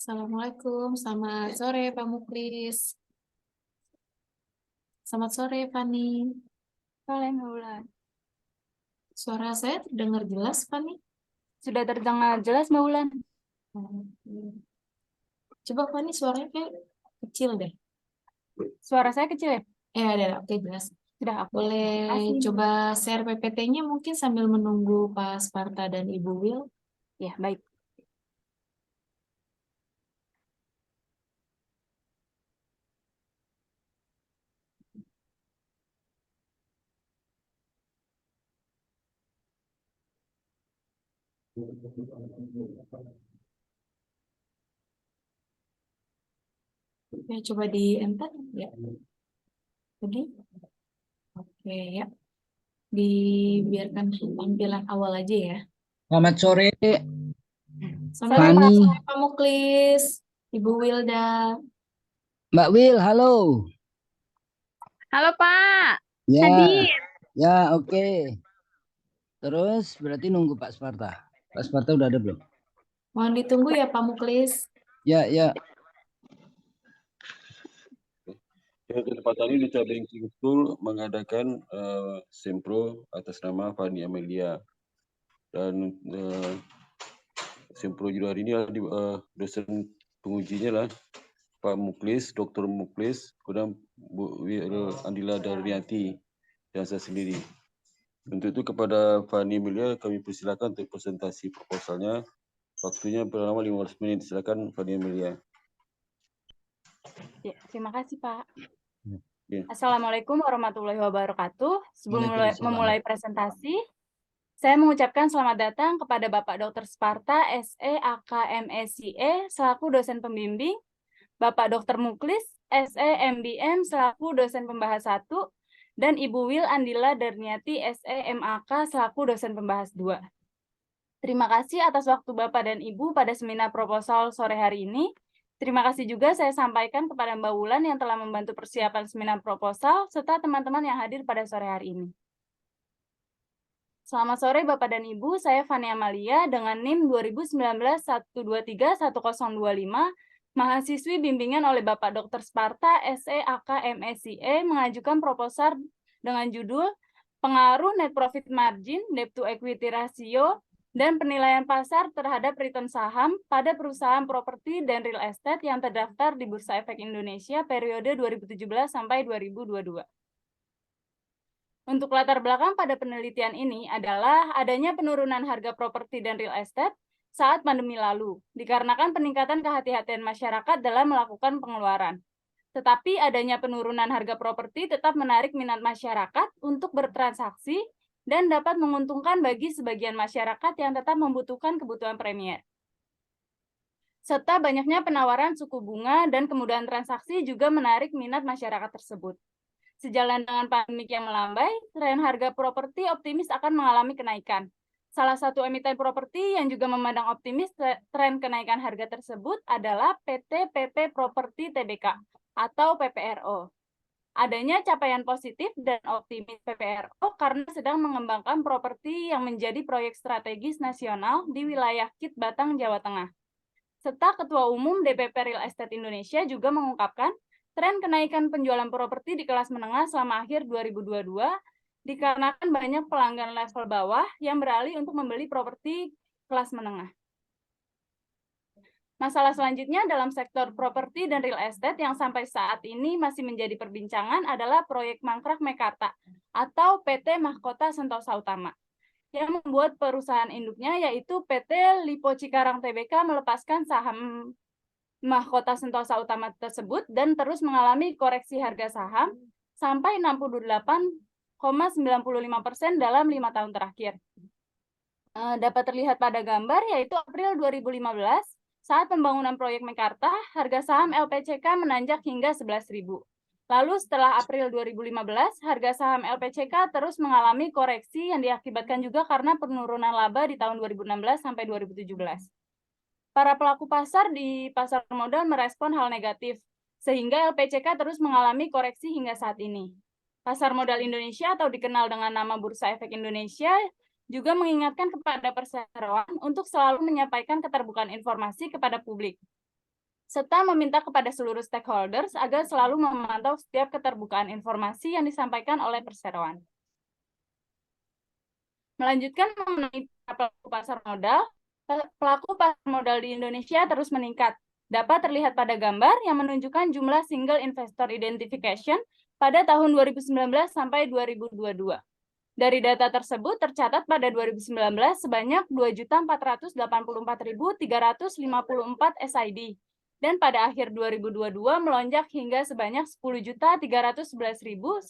Assalamualaikum, selamat sore Pak Muklis. Selamat sore Fani. Sore, Mbak Wulan. Suara saya terdengar jelas Fani? Sudah terdengar jelas, Mbak Wulan. Coba Fani suaranya kayak kecil deh. Suara saya kecil ya? Ada, oke jelas. Sudah, oke. Boleh Makasih. coba share PPT-nya mungkin sambil menunggu Pak Sparta dan Ibu Will. Ya, baik. Ya, coba di enter ya. Oke. Oke ya. Dibiarkan tampilan awal aja ya. Selamat sore, Selamat Fani. sore Pak Muklis, Ibu Wilda. Mbak Wil, halo. Halo, Pak. Ya, Hadir. ya oke. Terus berarti nunggu Pak Sparta. Pak Sparta udah ada belum? Mohon ditunggu ya Pak Muklis. Ya, ya. Kesempatan ini Duta Banking School mengadakan sempro atas nama Fani Amelia. Dan sempro juga hari ini dosen pengujinya lah Pak Muklis, Dr. Muklis, kemudian Bu Andila Darniati dan saya sendiri. Untuk itu kepada Fani Amelia kami persilakan untuk presentasi proposalnya. Waktunya pertama 15 menit. Silakan Fani Amelia. Ya, terima kasih, Pak. Ya. Assalamualaikum warahmatullahi wabarakatuh. Sebelum Waalaikumsalam. memulai presentasi, saya mengucapkan selamat datang kepada Bapak Dr. Sparta, SE, AK, MSCE, selaku dosen pembimbing, Bapak Dr. Muklis, SE, MBM, selaku dosen pembahas 1, dan Ibu Wil Andila Darniati, SE, MAK, selaku dosen pembahas 2. Terima kasih atas waktu Bapak dan Ibu pada seminar proposal sore hari ini. Terima kasih juga saya sampaikan kepada Mbak Wulan yang telah membantu persiapan seminar proposal, serta teman-teman yang hadir pada sore hari ini. Selamat sore Bapak dan Ibu, saya Fani Amalia dengan NIM 2019-123-1025, mahasiswi bimbingan oleh Bapak Dr. Sparta, SE, AK, MSCE, mengajukan proposal dengan judul Pengaruh Net Profit Margin, Debt to Equity Ratio, dan penilaian pasar terhadap return saham pada perusahaan properti dan real estate yang terdaftar di Bursa Efek Indonesia periode 2017 sampai 2022. Untuk latar belakang pada penelitian ini adalah adanya penurunan harga properti dan real estate saat pandemi lalu, dikarenakan peningkatan kehati-hatian masyarakat dalam melakukan pengeluaran. Tetapi adanya penurunan harga properti tetap menarik minat masyarakat untuk bertransaksi dan dapat menguntungkan bagi sebagian masyarakat yang tetap membutuhkan kebutuhan premier. Serta banyaknya penawaran suku bunga dan kemudahan transaksi juga menarik minat masyarakat tersebut. Sejalan dengan pandemi yang melambai, tren harga properti optimis akan mengalami kenaikan. Salah satu emiten properti yang juga memandang optimis tren kenaikan harga tersebut adalah PT PP Properti Tbk atau PPRO. Adanya capaian positif dan optimis PPRO karena sedang mengembangkan properti yang menjadi proyek strategis nasional di wilayah Kit Batang, Jawa Tengah. Serta Ketua Umum DPP Real Estate Indonesia juga mengungkapkan tren kenaikan penjualan properti di kelas menengah selama akhir 2022 dikarenakan banyak pelanggan level bawah yang beralih untuk membeli properti kelas menengah. Masalah selanjutnya dalam sektor properti dan real estate yang sampai saat ini masih menjadi perbincangan adalah proyek mangkrak Mekarta atau PT Mahkota Sentosa Utama yang membuat perusahaan induknya yaitu PT Lipo Cikarang Tbk melepaskan saham Mahkota Sentosa Utama tersebut dan terus mengalami koreksi harga saham sampai 68,95% dalam 5 tahun terakhir. Dapat terlihat pada gambar yaitu April 2015 saat pembangunan proyek Mekarta, harga saham LPCK menanjak hingga 11.000. Lalu setelah April 2015, harga saham LPCK terus mengalami koreksi yang diakibatkan juga karena penurunan laba di tahun 2016 sampai 2017. Para pelaku pasar di pasar modal merespon hal negatif, sehingga LPCK terus mengalami koreksi hingga saat ini. Pasar modal Indonesia atau dikenal dengan nama Bursa Efek Indonesia juga mengingatkan kepada perseroan untuk selalu menyampaikan keterbukaan informasi kepada publik, serta meminta kepada seluruh stakeholders agar selalu memantau setiap keterbukaan informasi yang disampaikan oleh perseroan. Melanjutkan mengenai pelaku pasar modal di Indonesia terus meningkat. Dapat terlihat pada gambar yang menunjukkan jumlah single investor identification pada tahun 2019 sampai 2022. Dari data tersebut tercatat pada 2019 sebanyak 2.484.354 SID. Dan pada akhir 2022 melonjak hingga sebanyak 10.311.152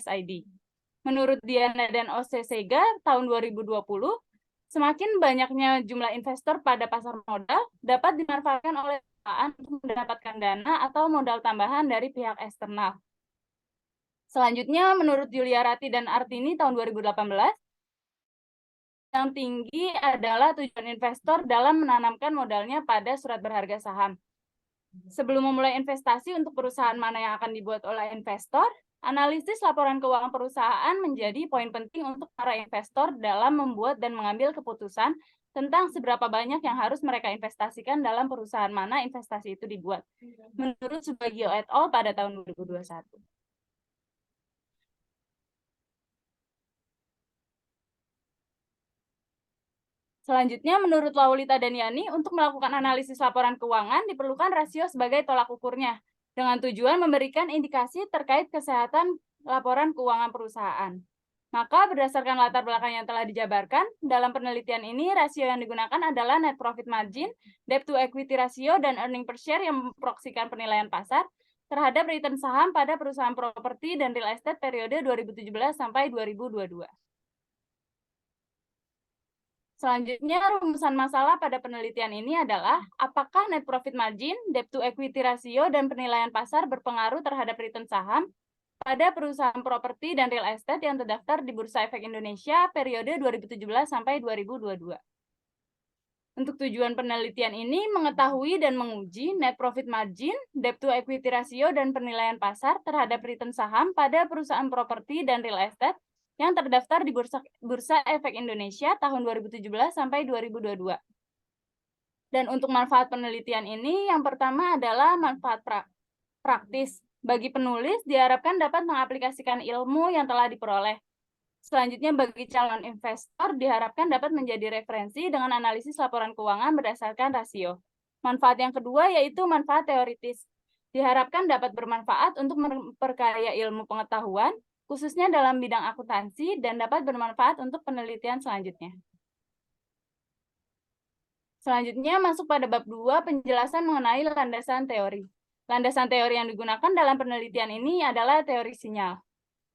SID. Menurut Diana dan OCSEGA tahun 2020, semakin banyaknya jumlah investor pada pasar modal dapat dimanfaatkan oleh perusahaan untuk mendapatkan dana atau modal tambahan dari pihak eksternal. Selanjutnya, menurut Yulia Rati dan Artini tahun 2018, yang tinggi adalah tujuan investor dalam menanamkan modalnya pada surat berharga saham. Sebelum memulai investasi untuk perusahaan mana yang akan dibuat oleh investor, analisis laporan keuangan perusahaan menjadi poin penting untuk para investor dalam membuat dan mengambil keputusan tentang seberapa banyak yang harus mereka investasikan dalam perusahaan mana investasi itu dibuat, menurut Subagio et al. Pada tahun 2021. Selanjutnya, menurut Laulita dan Yani, untuk melakukan analisis laporan keuangan diperlukan rasio sebagai tolak ukurnya, dengan tujuan memberikan indikasi terkait kesehatan laporan keuangan perusahaan. Maka berdasarkan latar belakang yang telah dijabarkan, dalam penelitian ini rasio yang digunakan adalah net profit margin, debt to equity ratio, dan earning per share yang memproksikan penilaian pasar terhadap return saham pada perusahaan properti dan real estate periode 2017 sampai 2022. Selanjutnya, rumusan masalah pada penelitian ini adalah apakah net profit margin, debt to equity ratio, dan penilaian pasar berpengaruh terhadap return saham pada perusahaan properti dan real estate yang terdaftar di Bursa Efek Indonesia periode 2017 sampai 2022. Untuk tujuan penelitian ini mengetahui dan menguji net profit margin, debt to equity ratio, dan penilaian pasar terhadap return saham pada perusahaan properti dan real estate yang terdaftar di Bursa Efek Indonesia tahun 2017 sampai 2022. Dan untuk manfaat penelitian ini, yang pertama adalah manfaat praktis. Bagi penulis, diharapkan dapat mengaplikasikan ilmu yang telah diperoleh. Selanjutnya, bagi calon investor, diharapkan dapat menjadi referensi dengan analisis laporan keuangan berdasarkan rasio. Manfaat yang kedua yaitu manfaat teoritis. Diharapkan dapat bermanfaat untuk memperkaya ilmu pengetahuan, khususnya dalam bidang akuntansi, dan dapat bermanfaat untuk penelitian selanjutnya. Selanjutnya masuk pada bab 2, penjelasan mengenai landasan teori. Landasan teori yang digunakan dalam penelitian ini adalah teori sinyal.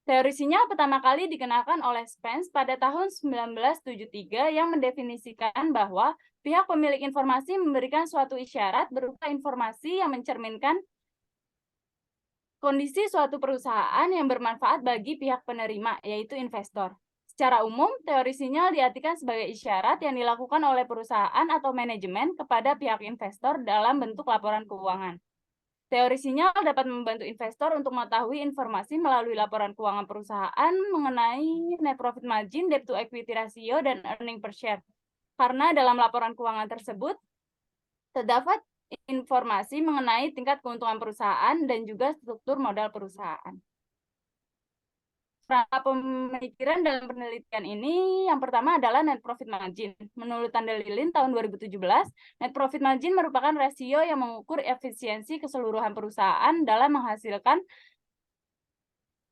Teori sinyal pertama kali dikenalkan oleh Spence pada tahun 1973 yang mendefinisikan bahwa pihak pemilik informasi memberikan suatu isyarat berupa informasi yang mencerminkan kondisi suatu perusahaan yang bermanfaat bagi pihak penerima, yaitu investor. Secara umum, teori sinyal diartikan sebagai isyarat yang dilakukan oleh perusahaan atau manajemen kepada pihak investor dalam bentuk laporan keuangan. Teori sinyal dapat membantu investor untuk mengetahui informasi melalui laporan keuangan perusahaan mengenai net profit margin, debt to equity ratio, dan earning per share. Karena dalam laporan keuangan tersebut terdapat informasi mengenai tingkat keuntungan perusahaan dan juga struktur modal perusahaan. Rangka pemikiran dalam penelitian ini yang pertama adalah net profit margin. Menurut Tanda Lilin tahun 2017, net profit margin merupakan rasio yang mengukur efisiensi keseluruhan perusahaan dalam menghasilkan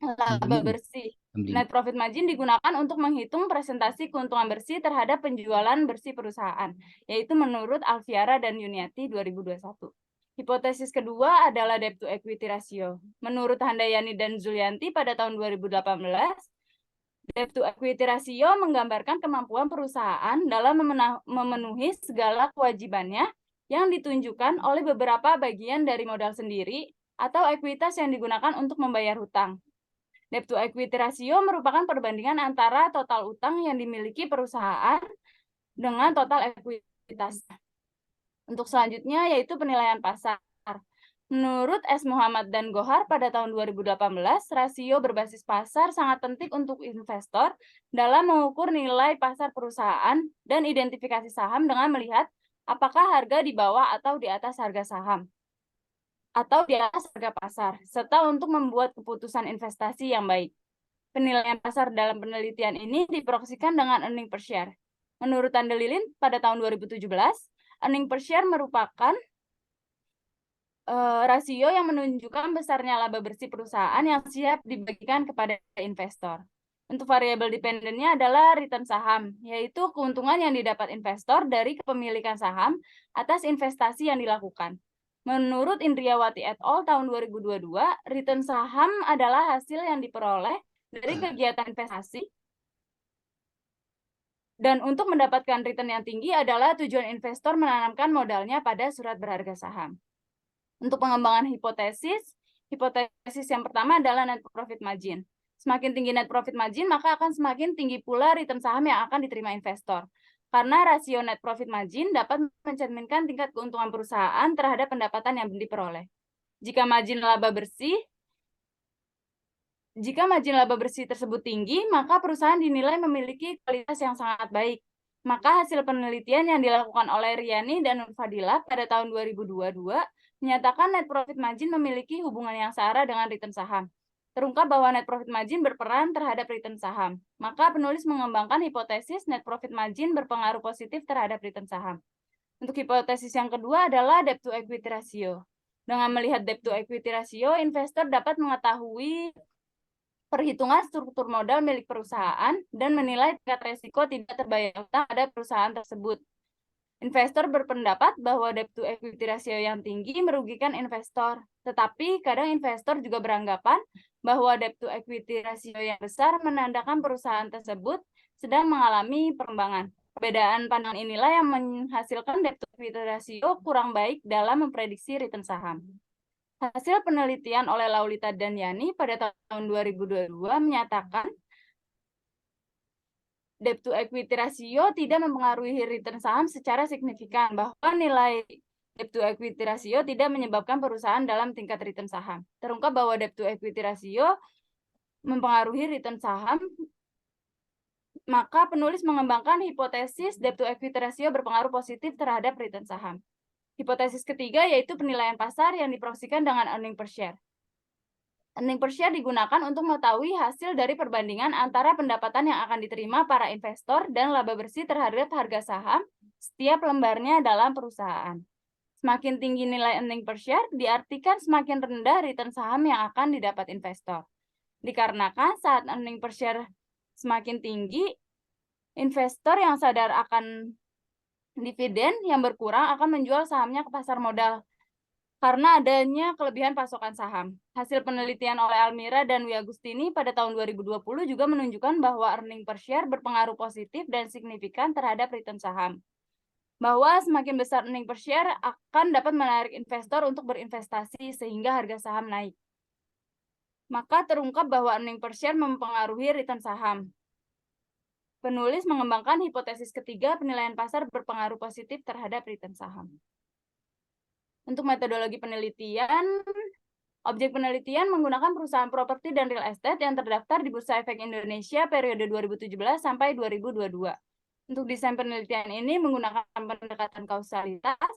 laba bersih. Net profit margin digunakan untuk menghitung presentasi keuntungan bersih terhadap penjualan bersih perusahaan, yaitu menurut Alfiara dan Yuniati 2021. Hipotesis kedua adalah debt to equity ratio. Menurut Handayani dan Zulianti pada tahun 2018, debt to equity ratio menggambarkan kemampuan perusahaan dalam memenuhi segala kewajibannya yang ditunjukkan oleh beberapa bagian dari modal sendiri atau ekuitas yang digunakan untuk membayar hutang. Debt to equity ratio merupakan perbandingan antara total utang yang dimiliki perusahaan dengan total ekuitas. Untuk selanjutnya yaitu penilaian pasar. Menurut S. Muhammad dan Gohar pada tahun 2018, rasio berbasis pasar sangat penting untuk investor dalam mengukur nilai pasar perusahaan dan identifikasi saham dengan melihat apakah harga di bawah atau di atas harga saham atau di atas harga pasar, serta untuk membuat keputusan investasi yang baik. Penilaian pasar dalam penelitian ini diproyeksikan dengan earning per share. Menurut Tandelilin pada tahun 2017, earning per share merupakan rasio yang menunjukkan besarnya laba bersih perusahaan yang siap dibagikan kepada investor. Untuk variabel dependennya adalah return saham, yaitu keuntungan yang didapat investor dari kepemilikan saham atas investasi yang dilakukan. Menurut Indriawati et al. Tahun 2022, return saham adalah hasil yang diperoleh dari kegiatan investasi. Dan untuk mendapatkan return yang tinggi adalah tujuan investor menanamkan modalnya pada surat berharga saham. Untuk pengembangan hipotesis yang pertama adalah net profit margin. Semakin tinggi net profit margin, maka akan semakin tinggi pula return saham yang akan diterima investor. Karena rasio net profit margin dapat mencerminkan tingkat keuntungan perusahaan terhadap pendapatan yang diperoleh. Jika margin laba bersih tersebut tinggi, maka perusahaan dinilai memiliki kualitas yang sangat baik. Maka hasil penelitian yang dilakukan oleh Riani dan Nur Fadila pada tahun 2022 menyatakan net profit margin memiliki hubungan yang searah dengan return saham. Terungkap bahwa net profit margin berperan terhadap return saham. Maka penulis mengembangkan hipotesis net profit margin berpengaruh positif terhadap return saham. Untuk hipotesis yang kedua adalah debt to equity ratio. Dengan melihat debt to equity ratio, investor dapat mengetahui perhitungan struktur modal milik perusahaan dan menilai tingkat resiko tidak terbayar utang pada perusahaan tersebut. Investor berpendapat bahwa debt to equity ratio yang tinggi merugikan investor, tetapi kadang investor juga beranggapan bahwa debt to equity ratio yang besar menandakan perusahaan tersebut sedang mengalami perkembangan. Perbedaan pandangan inilah yang menghasilkan debt to equity ratio kurang baik dalam memprediksi return saham. Hasil penelitian oleh Laulita dan Yani pada tahun 2022 menyatakan debt to equity ratio tidak mempengaruhi return saham secara signifikan, bahwa nilai debt to equity ratio tidak menyebabkan perusahaan dalam tingkat return saham. Terungkap bahwa debt to equity ratio mempengaruhi return saham, maka penulis mengembangkan hipotesis debt to equity ratio berpengaruh positif terhadap return saham. Hipotesis ketiga yaitu penilaian pasar yang diproyeksikan dengan earning per share. Earning per share digunakan untuk mengetahui hasil dari perbandingan antara pendapatan yang akan diterima para investor dan laba bersih terhadap harga saham setiap lembarnya dalam perusahaan. Semakin tinggi nilai earning per share, diartikan semakin rendah return saham yang akan didapat investor. Dikarenakan saat earning per share semakin tinggi, investor yang sadar akan dividen yang berkurang akan menjual sahamnya ke pasar modal karena adanya kelebihan pasokan saham. Hasil penelitian oleh Almira dan Wi Agustini pada tahun 2020 juga menunjukkan bahwa earning per share berpengaruh positif dan signifikan terhadap return saham. Bahwa semakin besar earning per share akan dapat menarik investor untuk berinvestasi sehingga harga saham naik. Maka terungkap bahwa earning per share mempengaruhi return saham. Penulis mengembangkan hipotesis ketiga, penilaian pasar berpengaruh positif terhadap return saham. Untuk metodologi penelitian, objek penelitian menggunakan perusahaan properti dan real estate yang terdaftar di Bursa Efek Indonesia periode 2017 sampai 2022. Untuk desain penelitian ini menggunakan pendekatan kausalitas,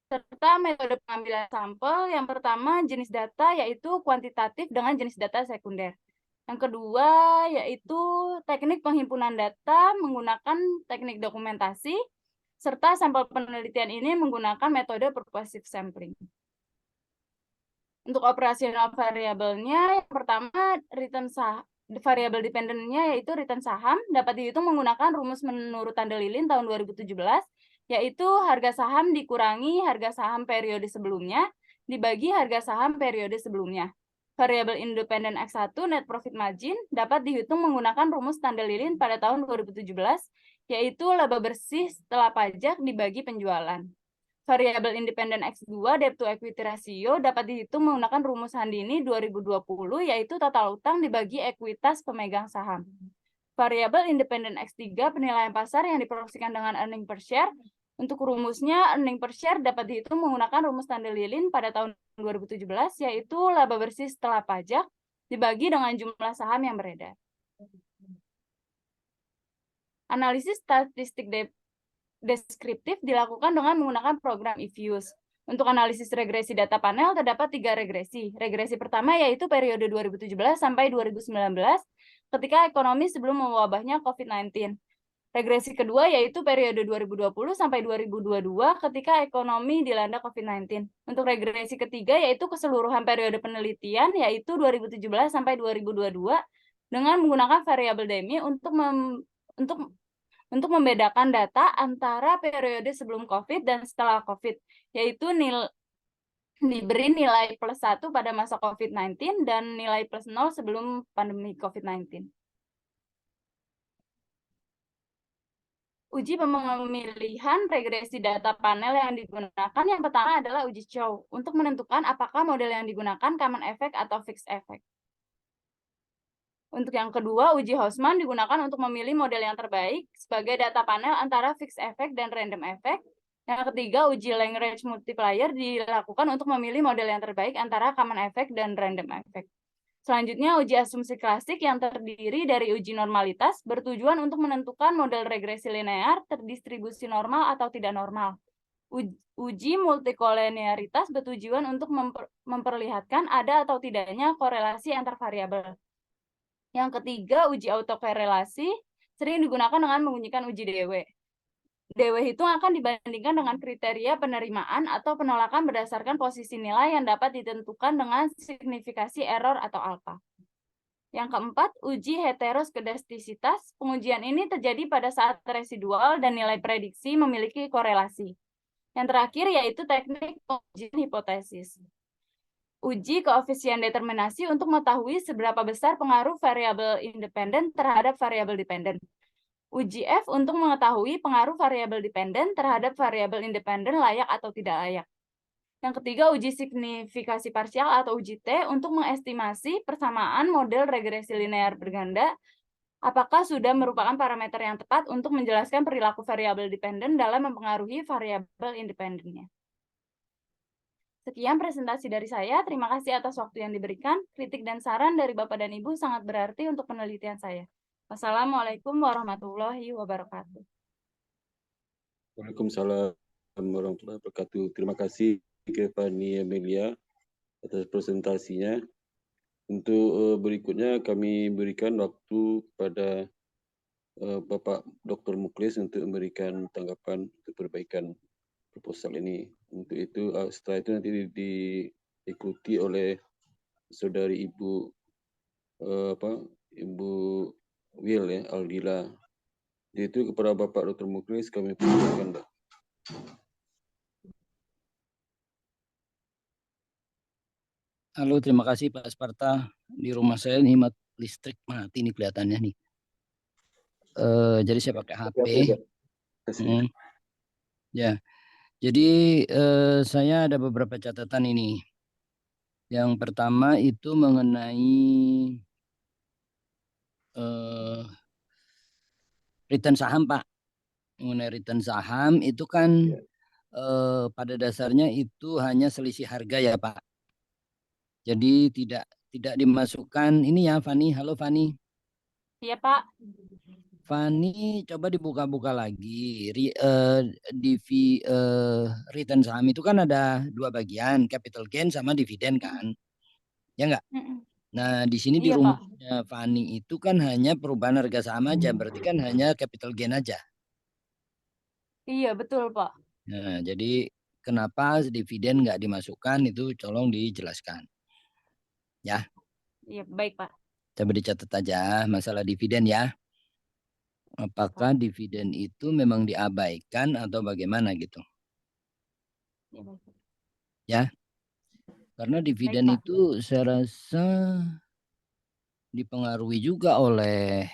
serta metode pengambilan sampel. Yang pertama, jenis data yaitu kuantitatif dengan jenis data sekunder. Yang kedua yaitu teknik penghimpunan data menggunakan teknik dokumentasi, serta sampel penelitian ini menggunakan metode persuasive sampling. Untuk operasional variabelnya, yang pertama variabel dependennya yaitu return saham dapat dihitung menggunakan rumus menurut Tandelilin tahun 2017, yaitu harga saham dikurangi harga saham periode sebelumnya dibagi harga saham periode sebelumnya. Variabel independen X1 net profit margin dapat dihitung menggunakan rumus Tandelilin pada tahun 2017, yaitu laba bersih setelah pajak dibagi penjualan. variabel independen X2 debt to equity ratio dapat dihitung menggunakan rumus Handini 2020 yaitu total utang dibagi ekuitas pemegang saham. Variabel independen X3 penilaian pasar yang diproyeksikan dengan earning per share. Untuk rumusnya earning per share dapat dihitung menggunakan rumus tanda lilin pada tahun 2017 yaitu laba bersih setelah pajak dibagi dengan jumlah saham yang beredar. Analisis statistik deskriptif dilakukan dengan menggunakan program Ifuse. Untuk analisis regresi data panel terdapat 3 regresi. Regresi pertama yaitu periode 2017 sampai 2019 ketika ekonomi sebelum mewabahnya COVID-19. Regresi kedua yaitu periode 2020 sampai 2022 ketika ekonomi dilanda COVID-19. Untuk regresi ketiga yaitu keseluruhan periode penelitian yaitu 2017 sampai 2022 dengan menggunakan variabel DMI untuk membedakan data antara periode sebelum COVID dan setelah COVID, yaitu diberi nilai +1 pada masa COVID-19 dan nilai +0 sebelum pandemi COVID-19. Uji pemilihan regresi data panel yang digunakan yang pertama adalah uji Chow untuk menentukan apakah model yang digunakan common effect atau fixed effect. Untuk yang kedua, uji Hausman digunakan untuk memilih model yang terbaik sebagai data panel antara fixed effect dan random effect. Yang ketiga, uji Lagrange multiplier dilakukan untuk memilih model yang terbaik antara common effect dan random effect. Selanjutnya, uji asumsi klasik yang terdiri dari uji normalitas bertujuan untuk menentukan model regresi linear terdistribusi normal atau tidak normal. Uji multikolinearitas bertujuan untuk memperlihatkan ada atau tidaknya korelasi antar variabel. Yang ketiga, uji autokorelasi sering digunakan dengan menggunakan uji DW. DW hitung akan dibandingkan dengan kriteria penerimaan atau penolakan berdasarkan posisi nilai yang dapat ditentukan dengan signifikasi error atau alfa. Yang keempat, uji heteroskedastisitas. Pengujian ini terjadi pada saat residual dan nilai prediksi memiliki korelasi. Yang terakhir yaitu teknik pengujian hipotesis. Uji koefisien determinasi untuk mengetahui seberapa besar pengaruh variabel independen terhadap variabel dependen. Uji F untuk mengetahui pengaruh variabel dependen terhadap variabel independen layak atau tidak layak. Yang ketiga, uji signifikasi parsial atau uji T untuk mengestimasi persamaan model regresi linear berganda apakah sudah merupakan parameter yang tepat untuk menjelaskan perilaku variabel dependen dalam mempengaruhi variabel independennya. Sekian presentasi dari saya. Terima kasih atas waktu yang diberikan. Kritik dan saran dari Bapak dan Ibu sangat berarti untuk penelitian saya. Wassalamualaikum warahmatullahi wabarakatuh. Waalaikumsalam warahmatullahi wabarakatuh. Terima kasih ke Fani Amelia atas presentasinya. Untuk berikutnya kami berikan waktu kepada Bapak Dr. Muklis untuk memberikan tanggapan untuk perbaikan proposal ini. Untuk itu setelah itu nanti diikuti oleh saudari Ibu Ibu Will ya, Aldila. Itu kepada Bapak Dr. Muklis kami persilakan, Mbak. Halo, terima kasih Pak Sparta. Di rumah saya nih listrik mati nih kelihatannya nih. Jadi saya pakai HP. Ya, jadi saya ada beberapa catatan ini. Yang pertama itu mengenai return saham, Pak. Mengenai return saham itu kan pada dasarnya itu hanya selisih harga ya, Pak. Jadi tidak dimasukkan ini ya, Fani. Halo, Fani. Iya, Pak. Fani, coba dibuka-buka lagi. Return saham itu kan ada dua bagian, capital gain sama dividen kan? Ya enggak? Nah, di sini di Iya, rumusnya Fani itu kan hanya perubahan harga saham aja, berarti kan hanya capital gain aja. Iya, betul, Pak. Nah, jadi kenapa dividen nggak dimasukkan itu tolong dijelaskan. Ya. Iya, baik, Pak. Coba dicatat aja masalah dividen ya. Apakah dividen itu memang diabaikan atau bagaimana gitu? Ya. Karena dividen baik, itu saya rasa dipengaruhi juga oleh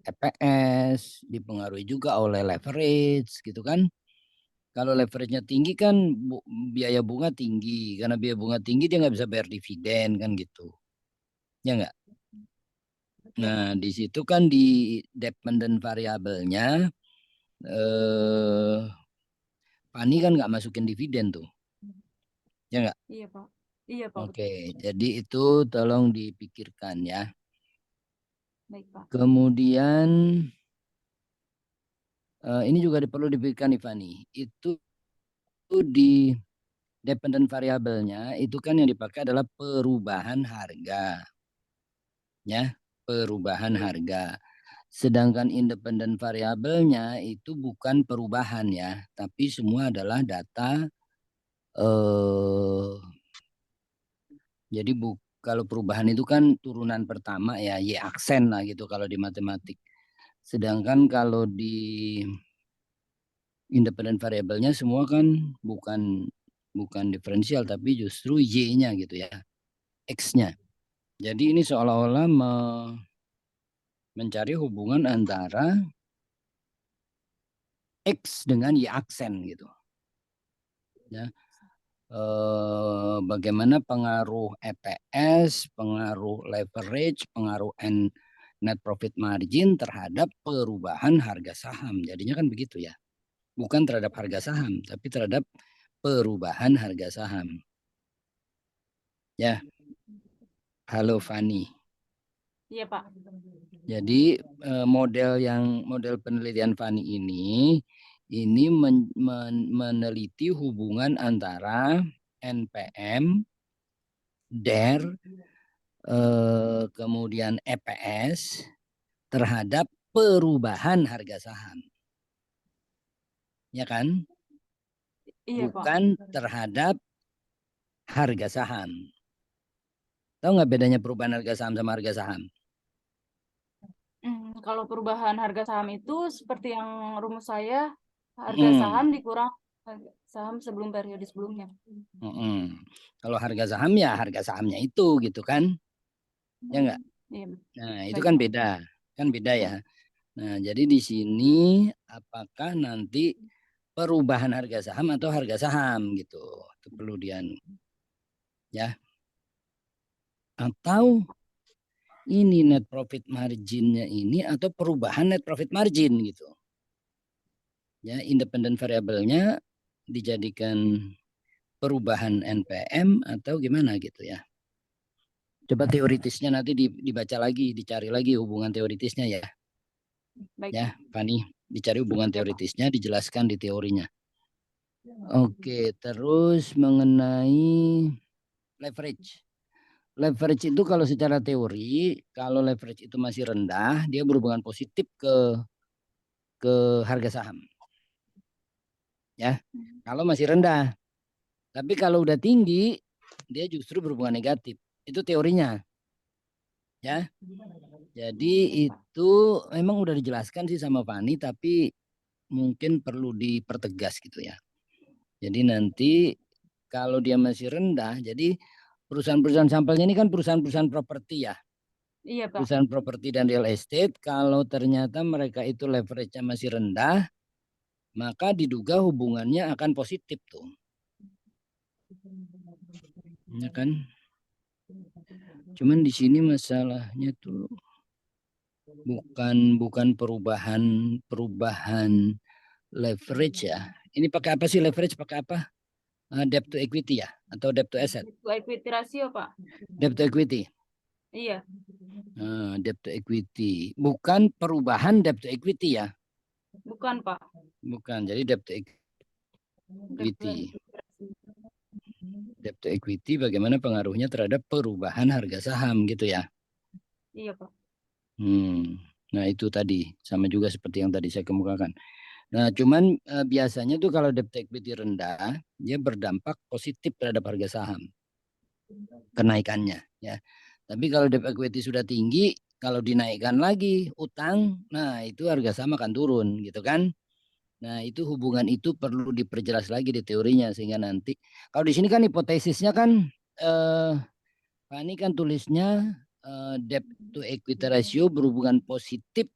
EPS, dipengaruhi juga oleh leverage gitu kan. Kalau leverage-nya tinggi kan biaya bunga tinggi. Karena biaya bunga tinggi dia nggak bisa bayar dividen kan gitu. Ya nggak? Nah, di situ kan di dependent variabelnya Pani kan nggak masukin dividen tuh. Ya nggak? Iya, Pak. Iya, Pak. Oke, jadi itu tolong dipikirkan ya. Baik, Pak. Kemudian ini juga perlu dipikirkan Ivani. Itu di dependent variabelnya itu kan yang dipakai adalah perubahan harga. Ya, perubahan harga. Sedangkan independent variabelnya itu bukan perubahan ya, tapi semua adalah data jadi kalau perubahan itu kan turunan pertama ya, Y aksen lah gitu kalau di matematik. Sedangkan kalau di independent variabelnya semua kan bukan diferensial tapi justru Y-nya gitu ya, X-nya. Jadi ini seolah-olah mencari hubungan antara X dengan Y aksen gitu. Ya. Bagaimana pengaruh EPS, pengaruh leverage, pengaruh net profit margin terhadap perubahan harga saham. Jadinya kan begitu ya. Bukan terhadap harga saham, tapi terhadap perubahan harga saham. Ya. Halo Fani. Iya, Pak. Jadi model penelitian Fani ini meneliti hubungan antara NPM, DER, kemudian EPS terhadap perubahan harga saham. Ya kan? Iya, Pak. Bukan terhadap harga saham. Tahu nggak bedanya perubahan harga saham sama harga saham? Kalau perubahan harga saham itu seperti yang rumus saya, harga saham dikurang harga saham sebelum periode sebelumnya. Kalau harga saham ya harga sahamnya itu gitu kan? Ya enggak? Iya. Nah, itu Baik, kan Pak. beda. Kan beda ya. Nah, jadi di sini apakah nanti perubahan harga saham atau harga saham gitu. Itu perlu ya. Atau ini net profit marginnya ini atau perubahan net profit margin gitu. Ya, independent variabelnya dijadikan perubahan NPM atau gimana gitu ya. Coba teoritisnya nanti dibaca lagi, dicari lagi hubungan teoritisnya ya. Baik. Ya, Fani, dicari hubungan Ya, Pak. teoritisnya, dijelaskan di teorinya. Oke, terus mengenai leverage. Leverage itu kalau secara teori, kalau leverage itu masih rendah, dia berhubungan positif ke harga saham. Ya, kalau masih rendah. Tapi kalau udah tinggi, dia justru berhubungan negatif. Itu teorinya. Ya. Jadi itu memang udah dijelaskan sih sama Fani, tapi mungkin perlu dipertegas gitu ya. Jadi nanti kalau dia masih rendah, jadi perusahaan-perusahaan sampelnya ini kan perusahaan-perusahaan properti ya. Iya, Pak. Perusahaan properti dan real estate, kalau ternyata mereka itu leverage-nya masih rendah, maka diduga hubungannya akan positif tuh. Ya kan? Cuman di sini masalahnya tuh bukan perubahan leverage ya. Ini pakai apa sih leverage? Pakai apa? Debt to equity ya atau debt to asset? Equity ratio, Pak. Debt to equity. Iya. Debt to equity. Bukan perubahan debt to equity ya. Bukan, Pak. Bukan. Jadi debt to equity. Debt to equity bagaimana pengaruhnya terhadap perubahan harga saham gitu ya. Iya, Pak. Nah itu tadi sama juga seperti yang tadi saya kemukakan. Nah cuman biasanya tuh kalau debt to equity rendah dia berdampak positif terhadap harga saham kenaikannya ya. Tapi kalau debt equity sudah tinggi, kalau dinaikkan lagi utang, nah itu harga saham akan turun gitu kan. Nah itu hubungan itu perlu diperjelas lagi di teorinya sehingga nanti kalau di sini kan hipotesisnya kan Pak ini kan tulisnya debt to equity ratio berhubungan positif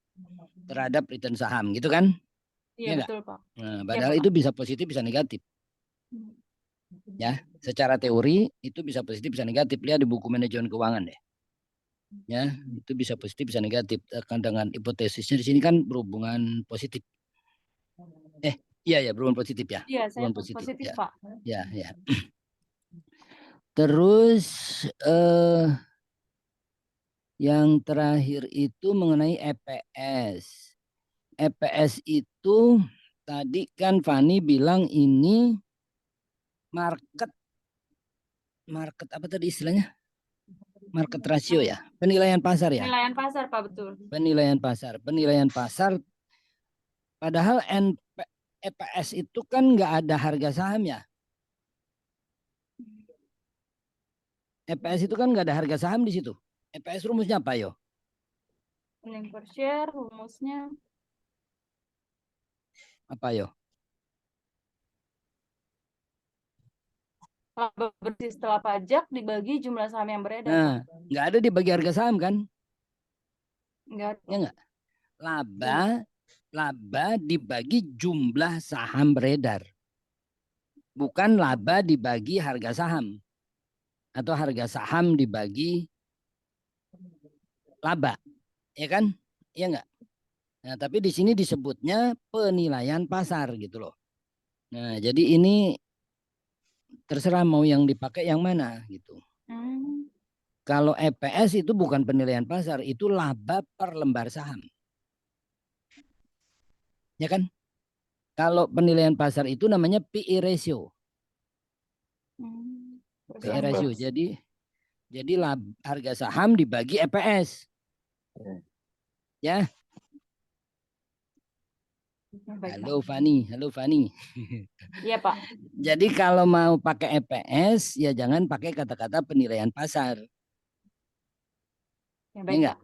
terhadap return saham gitu kan? Iya, nggak? betul, Pak. Nah, Iya, padahal Pak. itu bisa positif, bisa negatif. Ya, secara teori itu bisa positif, bisa negatif. Lihat di buku manajemen keuangan deh. Ya, itu bisa positif, bisa negatif. Dengan hipotesisnya di sini kan berhubungan positif. Iya ya, berhubungan positif ya. Iya, saya Berhubungan positif positif, ya. Pak. Ya, ya. Terus yang terakhir itu mengenai EPS. EPS itu tadi kan Fani bilang ini market apa tadi istilahnya? Market ratio ya, penilaian pasar ya. Penilaian pasar, Pak, betul. Penilaian pasar. Padahal EPS itu kan nggak ada harga saham ya. EPS itu kan nggak ada harga saham di situ. EPS rumusnya apa yo? Earning per share, rumusnya. Apa yo? Laba bersih setelah pajak dibagi jumlah saham yang beredar, Pak. Nah, nggak ada dibagi harga saham kan? Enggak. Ya nggak? Laba dibagi jumlah saham beredar. Bukan laba dibagi harga saham. Atau harga saham dibagi laba. Ya kan? Ya nggak? Nah, tapi di sini disebutnya penilaian pasar gitu loh. Nah, jadi ini terserah mau yang dipakai yang mana gitu. Kalau EPS itu bukan penilaian pasar, itu laba per lembar saham. Ya kan? Kalau penilaian pasar itu namanya PE ratio. PE ratio. Jadi harga saham dibagi EPS. Ya. Halo Fani. Iya, Pak. Jadi kalau mau pakai EPS ya jangan pakai kata-kata penilaian pasar. Ya, Ya baik, enggak?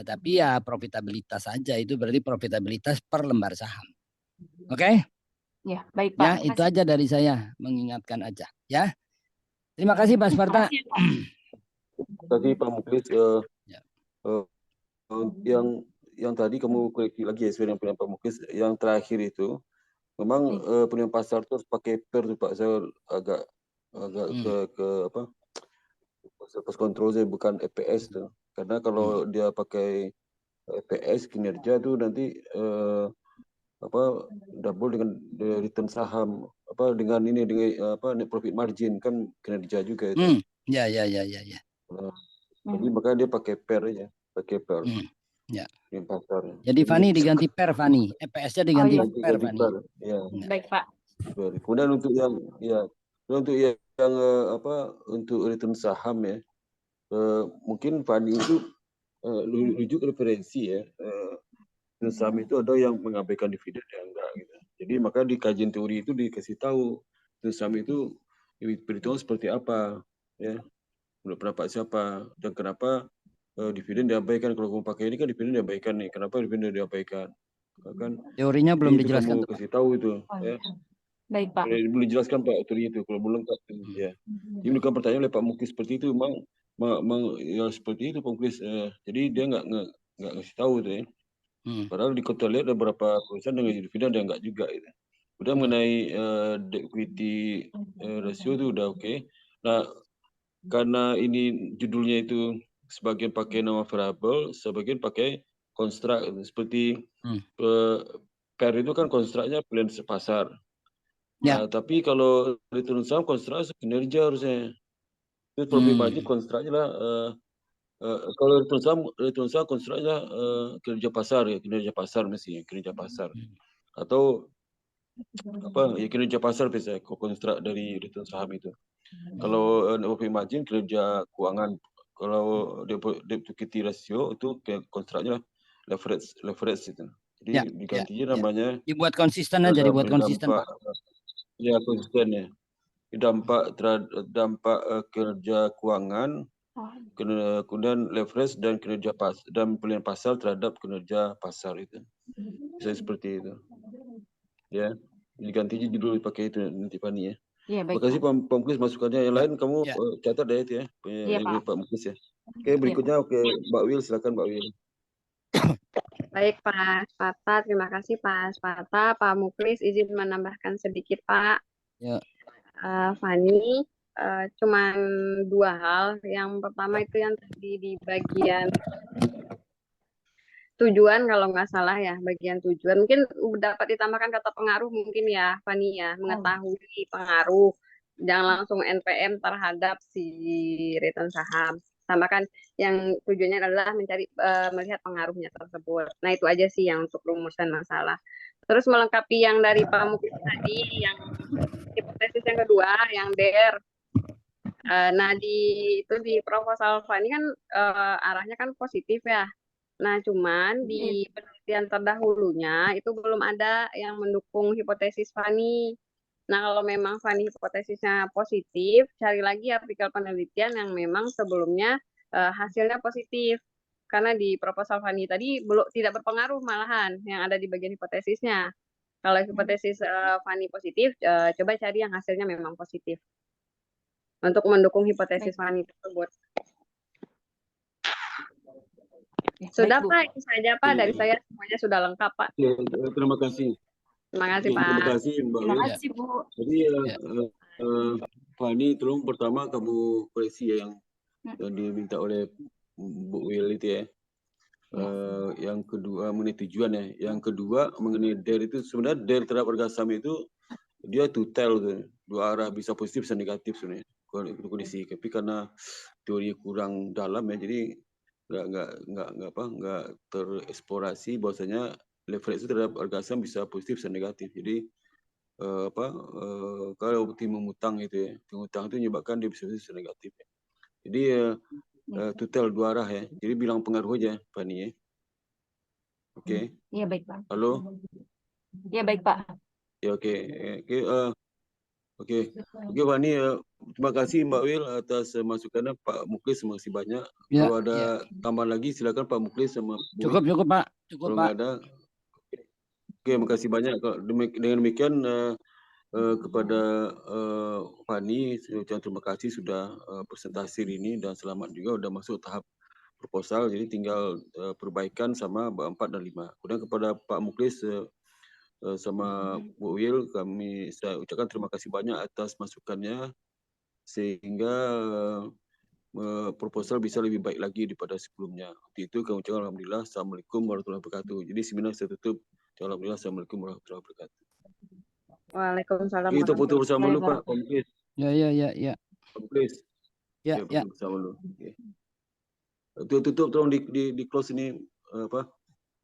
Tapi ya profitabilitas saja, itu berarti profitabilitas per lembar saham. Oke? Ya, baik, Pak. Ya, itu aja dari saya, mengingatkan aja ya. Terima kasih Pak Sparta. Tadi Pak Muklis Ya. yang tadi kamu koreksi lagi ya sesuai dengan Pak Muklis, yang terakhir itu memang penilaian pasar itu harus pakai PER tuh Pak. Saya agak ke apa? Pas kontrol saya bukan EPS tuh. Karena kalau dia pakai EPS kinerja tuh nanti double dengan return saham, dengan net profit margin kan kinerja juga itu. Ya. Jadi makanya dia pakai PER aja, pakai PER. Ya. Pasar. Jadi Fani diganti PER Fani, EPS-nya diganti PER Fani. Ya. Baik, Pak. Kemudian untuk untuk return saham ya, mungkin Fani itu rujuk referensi ya. Return saham itu ada yang mengabaikan dividen ya enggak gitu. Jadi maka di kajian teori itu dikasih tahu return saham itu perhitungan seperti apa ya. Menurut pendapat siapa dan kenapa dividen diabaikan. Kalau kamu pakai ini kan dividen diabaikan nih. Kenapa dividen diabaikan? Kan teorinya belum itu dijelaskan kamu kasih tahu itu. Ya. Baik, Pak. Boleh dijelaskan Pak teori itu kalau belum lengkap. Ya. Ini bukan pertanyaan oleh Pak Muklis seperti itu. Memang ya seperti itu Pak Muklis. Jadi dia nggak ngasih tahu itu ya. Padahal di kita lihat ada beberapa perusahaan dengan dividen ada nggak juga itu. Udah mengenai debt equity ratio itu udah oke. Nah, karena ini judulnya itu sebagian pakai nama variable, sebagian pakai konstruk seperti PER itu kan konstruknya plan pasar. Ya. Tapi kalau return saham konstruknya kinerja harusnya. Itu profit margin konstruknya lah. Kalau return saham konstruknya kinerja pasar mesti kinerja pasar. Atau kinerja pasar biasanya konstruk dari return saham itu. Kalau profit margin kinerja keuangan. Kalau debt equity ratio itu konstruknya leverage itu. Jadi digantinya namanya dibuat konsisten aja, dibuat konsisten Pak. Ya konsisten ya. Dampak kinerja keuangan, kemudian leverage dan kinerja dan pilihan pasar terhadap kinerja pasar itu. Bisa seperti itu. Ya, diganti judul pakai itu nanti Fani ya. Iya, baik. Terima kasih Pak Muklis masukannya. Yang lain kamu catat deh itu ya. Iya, Pak. Pak Muklis ya. Oke, berikutnya Mbak Wil, silakan Mbak Wil. Baik Pak Sparta, terima kasih Pak Sparta. Pak Muklis izin menambahkan sedikit Pak. Ya. Fani, cuman dua hal. Yang pertama itu yang tadi di bagian tujuan kalau nggak salah ya, bagian tujuan. Mungkin dapat ditambahkan kata pengaruh mungkin ya, Fani ya, mengetahui pengaruh. Jangan langsung NPM terhadap si return saham. Tambahkan yang tujuannya adalah melihat pengaruhnya tersebut. Nah itu aja sih yang untuk rumusan masalah. Terus melengkapi yang dari Pak Muklis tadi, yang hipotesis yang kedua, yang DER. Nah di proposal Fani kan arahnya kan positif ya. Nah cuman di penelitian terdahulunya itu belum ada yang mendukung hipotesis Fani. Nah kalau memang Fani hipotesisnya positif, cari lagi artikel penelitian yang memang sebelumnya hasilnya positif. Karena di proposal Fani tadi belum tidak berpengaruh malahan yang ada di bagian hipotesisnya. Kalau hipotesis Fani positif, coba cari yang hasilnya memang positif untuk mendukung hipotesis Fani tersebut. Sudah Pak, itu saja Pak. Dari saya semuanya sudah lengkap Pak. Ya, terima kasih. Terima kasih Pak. Terima kasih Mbak Terima Wil. kasih Bu. Jadi Fani, tolong pertama kamu koreksi ya yang diminta oleh Bu Wil itu ya. Yang kedua mengenai tujuan ya. Yang kedua mengenai DER itu sebenarnya DER terhadap harga saham itu dia to tell tuh. Dua arah, bisa positif bisa negatif sebenarnya kondisi. Tapi karena teori kurang dalam ya, jadi nggak tereksplorasi bahwasanya leverage itu terhadap harga saham bisa positif bisa negatif. Jadi kalau tim mengutang itu ya, pengutang itu menyebabkan dia bisa positif bisa negatif ya. Jadi total dua arah ya. Jadi bilang pengaruh aja Fani ya. Oke. Iya baik Pak. Halo. Iya baik Pak. Ya oke. Oke Fani, terima kasih Mbak Wil atas masukannya. Pak Muklis terima kasih banyak. Ya, Kalau ada tambahan lagi silakan Pak Muklis sama Bu. Cukup Pak. Cukup Kalau Pak. nggak ada, oke, makasih banyak. Dengan demikian kepada Fani, saya ucapkan terima kasih sudah presentasi ini dan selamat juga sudah masuk tahap proposal. Jadi tinggal perbaikan sama bab 4 dan 5. Kemudian kepada Pak Muklis sama Bu Wil, saya ucapkan terima kasih banyak atas masukannya sehingga proposal bisa lebih baik lagi daripada sebelumnya. Untuk itu kami ucapkan alhamdulillah. Assalamualaikum warahmatullahi wabarakatuh. Jadi seminar saya tutup. Alhamdulillah. Assalamualaikum warahmatullahi wabarakatuh. Waalaikumsalam. Kita foto bersama dulu Pak. Pak Muklis. Ya. Pak Muklis. Ya. Foto bersama dulu. Okay. Tutup, tolong di close ini apa?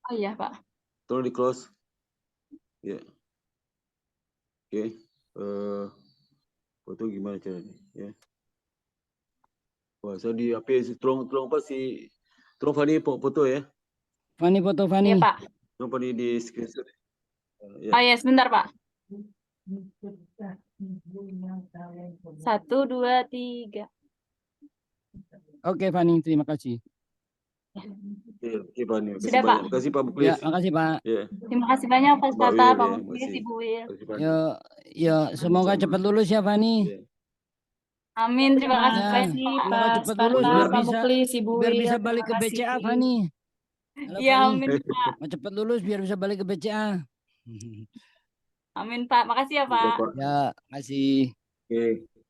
Oh iya Pak. Tolong di close. Ya. Oke. Foto gimana caranya? Ya. Wah, saya di HP tolong Pak tolong Fani foto ya. Fani foto Fani. Iya Pak. Tolong Fani di screenshot. Oh iya sebentar Pak. 1, 2, 3. Oke Fani, terima kasih. Oke Fani. Sudah, Pak. Terima kasih Pak Muklis. Ya, makasih Pak. Ya. Terima kasih banyak Pak Mbak Sparta, Wil, Pak ya, Muklis, makasih. Ibu Wil. Terima kasih, Fani. Ya, semoga cepat lulus ya Fani. Ya. Amin, terima kasih Ya. Pak. Semoga Pak cepat lulus lulus, biar Pak bisa- Muklis, Ibu Biar Wil. bisa balik ke Terima kasih. BCA Fani. Halo, Iya, Fani. amin Pak. Mau cepat lulus biar bisa balik ke BCA. Amin Pak. Makasih ya Pak. Pak. Ya, kasih. Oke.